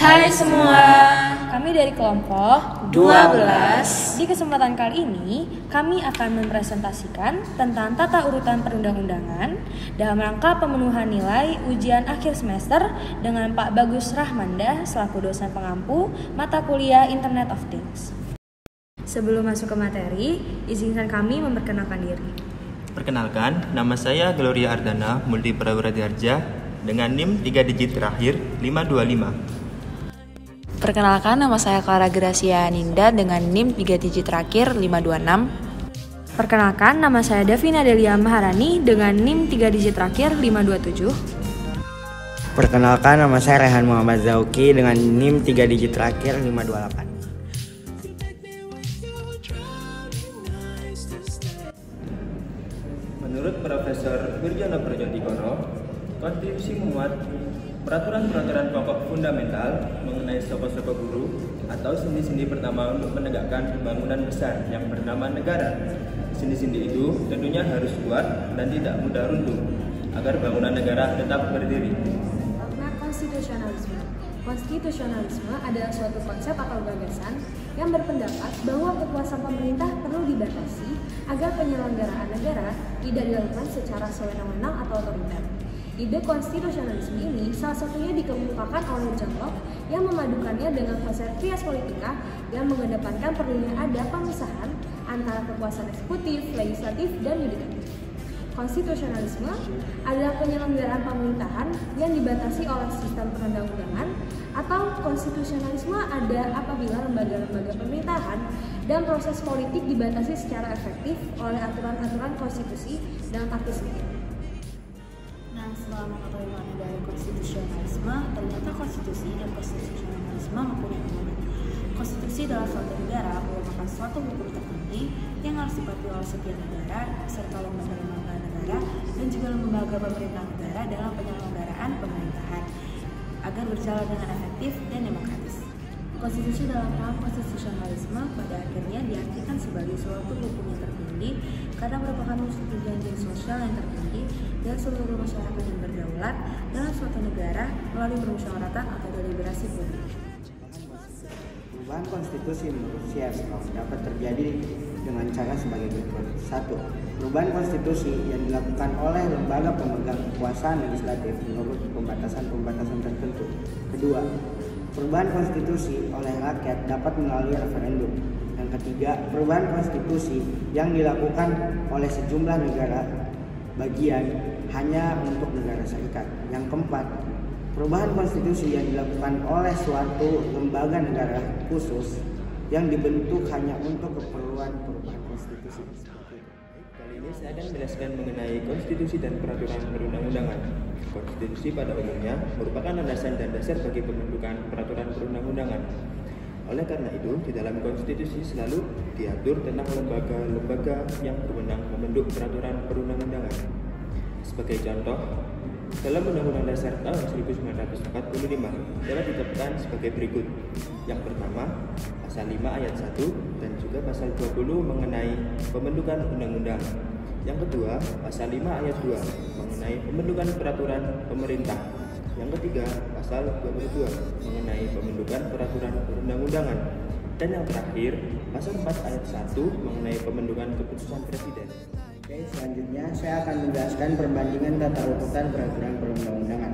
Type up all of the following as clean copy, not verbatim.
Hai semua, Kami dari kelompok 12. Di kesempatan kali ini, kami akan mempresentasikan tentang tata urutan perundang-undangan dalam rangka pemenuhan nilai ujian akhir semester dengan Pak Bagus Rahmanda selaku dosen pengampu mata kuliah Internet of Things. Sebelum masuk ke materi, izinkan kami memperkenalkan diri. Perkenalkan, nama saya Gloria Ardana Multi Prawira Diharja dengan NIM 3 digit terakhir 525. Perkenalkan, nama saya Clara Gracia Ninda dengan NIM 3 digit terakhir 526. Perkenalkan, nama saya Davina Delia Maharani dengan NIM 3 digit terakhir 527. Perkenalkan, nama saya Rehan Muhammad Zauki dengan NIM 3 digit terakhir 528. Menurut Profesor Wirjono Projotikono, konstitusi memuat peraturan-peraturan pokok fundamental mengenai soko-soko guru atau sendi-sendi pertama untuk menegakkan pembangunan besar yang bernama negara. Sendi-sendi itu tentunya harus kuat dan tidak mudah runtuh agar bangunan negara tetap berdiri. Nah, konstitusionalisme adalah suatu konsep atau gagasan yang berpendapat bahwa kekuasaan pemerintah perlu dibatasi agar penyelenggaraan negara tidak dilakukan secara sewenang-wenang atau otoriter. Ide konstitusionalisme ini salah satunya dikemukakan oleh John Locke yang memadukannya dengan konsep trias politika yang mengedepankan perlunya ada pemisahan antara kekuasaan eksekutif, legislatif, dan yudikatif. Konstitusionalisme adalah penyelenggaraan pemerintahan yang dibatasi oleh sistem perundang-undangan, atau konstitusionalisme ada apabila lembaga-lembaga pemerintahan dan proses politik dibatasi secara efektif oleh aturan-aturan konstitusi dalam arti sempit. Nah, setelah mengetahui makna dari konstitusionalisme, ternyata konstitusi dan konstitusionalisme mempunyai hubungan. Konstitusi adalah suatu negara merupakan suatu hukum tertinggi yang harus dipatuhi oleh setiap negara serta lembaga-lembaga negara dan juga lembaga pemerintah negara dalam penyelenggaraan pemerintahan agar berjalan dengan efektif dan demokratis. Konstitusi dalam paham konstitusionalisme pada akhirnya diartikan sebagai suatu hukum yang tertinggi karena merupakan perjanjian sosial yang tertinggi dan seluruh masyarakat yang berdaulat dalam suatu negara melalui permusyawaratan atau deliberasi publik. Perubahan konstitusi menurut CSO dapat terjadi dengan cara sebagai berikut. 1. Perubahan konstitusi yang dilakukan oleh lembaga pemegang kekuasaan legislatif menurut pembatasan-pembatasan tertentu. Kedua, perubahan konstitusi oleh rakyat dapat melalui referendum. Yang ketiga, perubahan konstitusi yang dilakukan oleh sejumlah negara bagian hanya untuk negara serikat. Yang keempat, perubahan konstitusi yang dilakukan oleh suatu lembaga negara khusus yang dibentuk hanya untuk keperluan perubahan konstitusi. Kali ini saya akan menjelaskan mengenai konstitusi dan peraturan perundang-undangan. Konstitusi pada umumnya merupakan landasan dan dasar bagi pembentukan peraturan perundang-undangan. Oleh karena itu, di dalam konstitusi selalu diatur tentang lembaga-lembaga yang berwenang membentuk peraturan perundang-undangan. Sebagai contoh, dalam Undang-Undang Dasar tahun 1945 dapat ditetapkan sebagai berikut. Yang pertama, pasal 5 ayat 1 dan juga pasal 20 mengenai pembentukan undang-undang. Yang kedua, pasal 5 ayat 2 mengenai pembentukan peraturan pemerintah. Yang ketiga, pasal 22 mengenai pembentukan peraturan perundang-undangan. Dan yang terakhir, pasal 4 ayat 1 mengenai pembentukan keputusan presiden. Oke, selanjutnya saya akan menjelaskan perbandingan tata urutan peraturan perundang-undangan.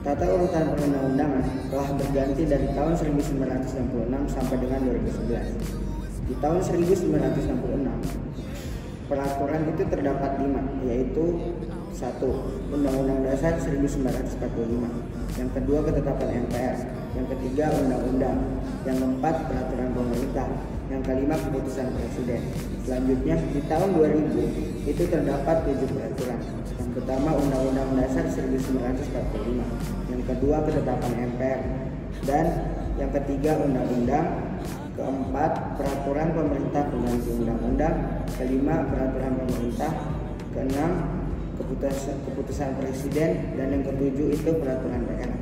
Tata urutan perundang-undangan telah berganti dari tahun 1966 sampai dengan 2011. Di tahun 1966, peraturan itu terdapat 5, yaitu 1. Undang-Undang Dasar 1945. Yang kedua, ketetapan MPR. Yang ketiga, undang-undang. Yang keempat, peraturan pemerintah. Yang kelima, keputusan presiden. Selanjutnya, di tahun 2000 itu terdapat 7 peraturan. Yang pertama, Undang-Undang Dasar 1945. Yang kedua, ketetapan MPR. Dan yang ketiga, undang-undang. Keempat, peraturan pemerintah pengganti undang-undang. Kelima, peraturan pemerintah. Keenam, keputusan presiden. Dan yang ketujuh itu peraturan daerah.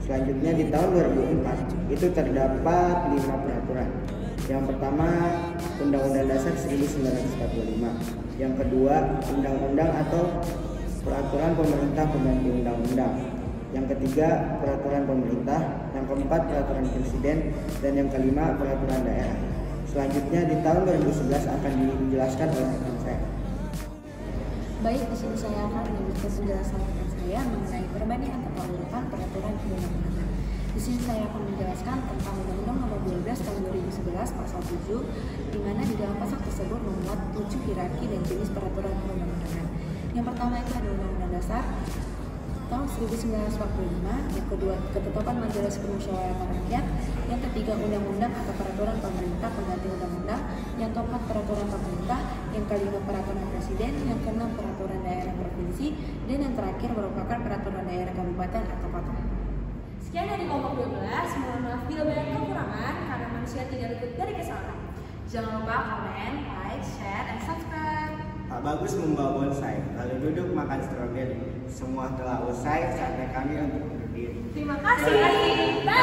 Selanjutnya di tahun 2004 itu terdapat 5 peraturan. Yang pertama, Undang-Undang Dasar 1945. Yang kedua, undang-undang atau peraturan pemerintah pengganti undang-undang. Yang ketiga, peraturan pemerintah. Yang keempat, peraturan presiden. Dan yang kelima, peraturan daerah. Selanjutnya di tahun 2011 akan dijelaskan oleh rekan saya. Baik, di sini saya akan memberikan penjelasan rekan saya mengenai perbandingan tata urutan peraturan perundang-undangan. Di sini saya akan menjelaskan tentang Undang-Undang Nomor 12 Tahun 2011 Pasal 7, di mana di dalam pasal tersebut memuat 7 hierarki dan jenis peraturan perundang-undangan. Yang pertama itu ada Undang-Undang Dasar tahun 1945, yang kedua Ketetapan Majelis Permusyawaratan Rakyat, yang ketiga Undang-Undang atau Peraturan Pemerintah pengganti Undang-Undang, yang keempat Peraturan Pemerintah, yang kelima Peraturan Presiden, yang keenam Peraturan Daerah Provinsi, dan yang terakhir merupakan Peraturan Daerah Kabupaten atau Kota. Sekian dari kelompok 12, mohon maaf bila banyak kekurangan karena manusia tidak luput dari kesalahan. Jangan lupa komen, like, share, dan subscribe. Pak Bagus membawa bonsai, lalu duduk makan stroberi. Semua telah usai, saatnya kami untuk berdiri. Terima kasih. Bye.